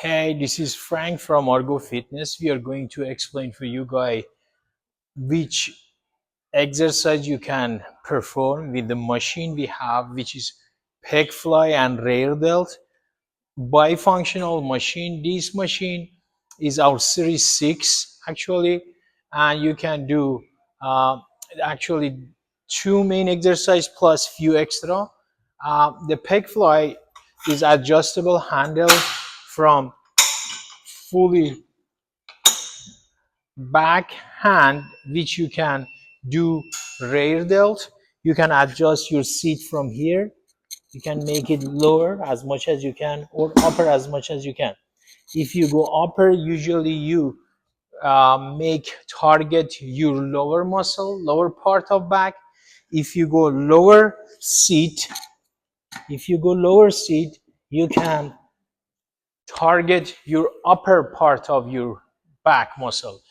Hey, this is Frank from Argo Fitness. We are going to explain for you guys which exercise you can perform with the machine we have, which is pec fly and rear delt bifunctional machine. This machine is our series 6 actually, and you can do actually 2 main exercise plus few extra. The pec fly is adjustable handle from fully back hand, which you can do rear delt. You can adjust your seat from here. You can make it lower as much as you can or upper as much as you can. If you go upper, usually you make target your lower muscle, lower part of back. If you go lower seat, you can target your upper part of your back muscle.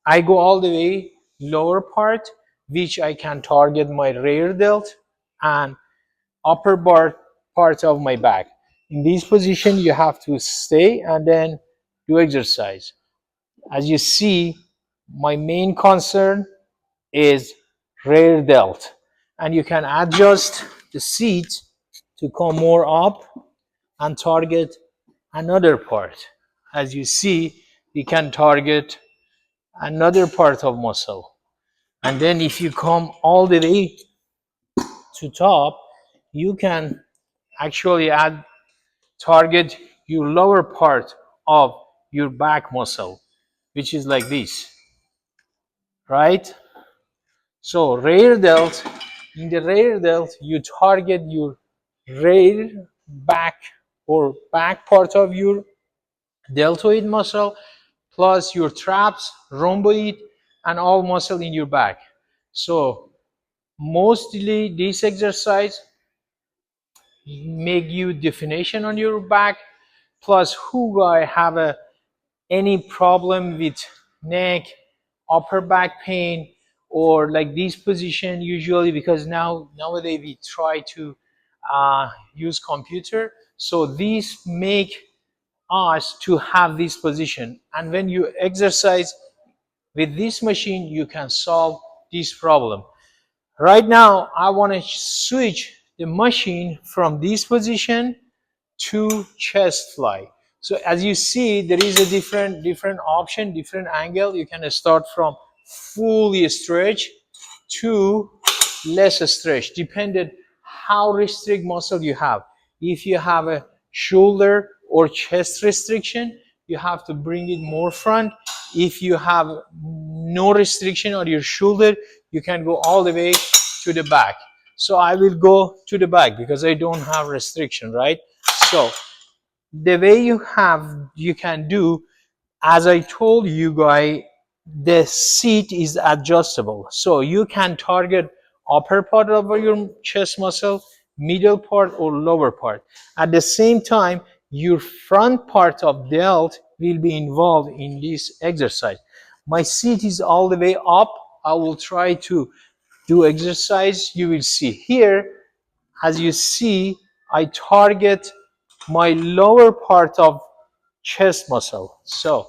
I go all the way lower part, which I can target my rear delt and upper part of my back. In this position, you have to stay and then do exercise. As you see, my main concern is rear delt, and you can adjust the seat to come more up and target another part. As you see, we can target another part of muscle. And then if you come all the way to top, you can actually target your lower part of your back muscle, which is like this, right? So rear delt, in the rear delt, you target your rear back or back part of your deltoid muscle plus your traps, rhomboid, and all muscle in your back. So mostly this exercise make you definition on your back. Plus, who I have any problem with neck, upper back pain, or like this position usually, because nowadays we try to use computer, so these make us to have this position, and when you exercise with this machine you can solve this problem. Right now I want to switch the machine from this position to chest fly. So as you see, there is a different option, different angle. You can start from fully stretch to less stretch, depending how restrict muscle you have. If you have a shoulder or chest restriction, you have to bring it more front. If you have no restriction on your shoulder, you can go all the way to the back. So I will go to the back because I don't have restriction, right? So the way you can do, as I told you guys, the seat is adjustable, so you can target upper part of your chest muscle, middle part, or lower part. At the same time, your front part of delt will be involved in this exercise. My seat is all the way up. I will try to do exercise. You will see here, as you see, I target my lower part of chest muscle. So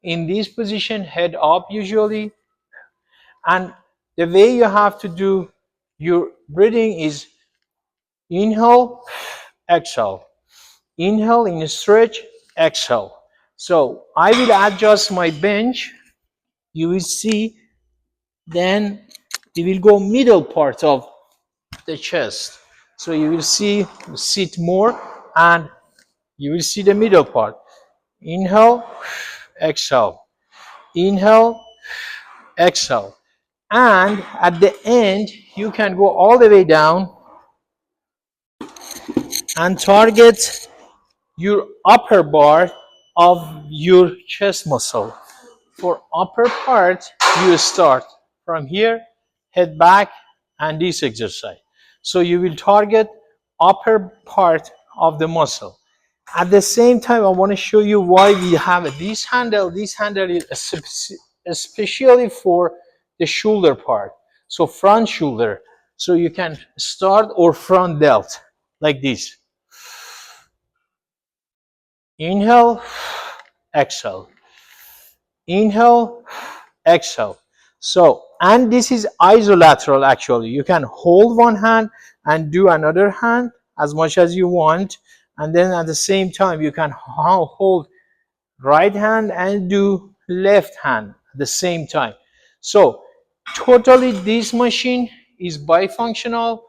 in this position, head up usually, and the way you have to do your breathing is inhale, exhale, inhale in a stretch, exhale. So I will adjust my bench. You will see, then it will go middle part of the chest. So you will see, sit more, and you will see the middle part. Inhale, exhale, inhale, exhale. And at the end, you can go all the way down and target your upper bar of your chest muscle. For upper part, you start from here, head back, and this exercise. So you will target upper part of the muscle. At the same time, I want to show you why we have this handle. This handle is especially for the shoulder part. So front shoulder. So you can start or front delt like this. Inhale, exhale, inhale, exhale. So, and this is isolateral actually. You can hold one hand and do another hand as much as you want, and then at the same time you can hold right hand and do left hand at the same time. So totally this machine is bifunctional,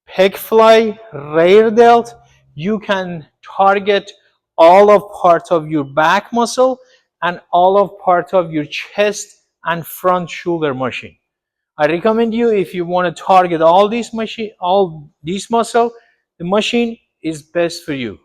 pec fly, rear delt. You can target all of part of your back muscle and all of part of your chest and front shoulder machine. I recommend you, if you want to target all these muscle, the machine is best for you.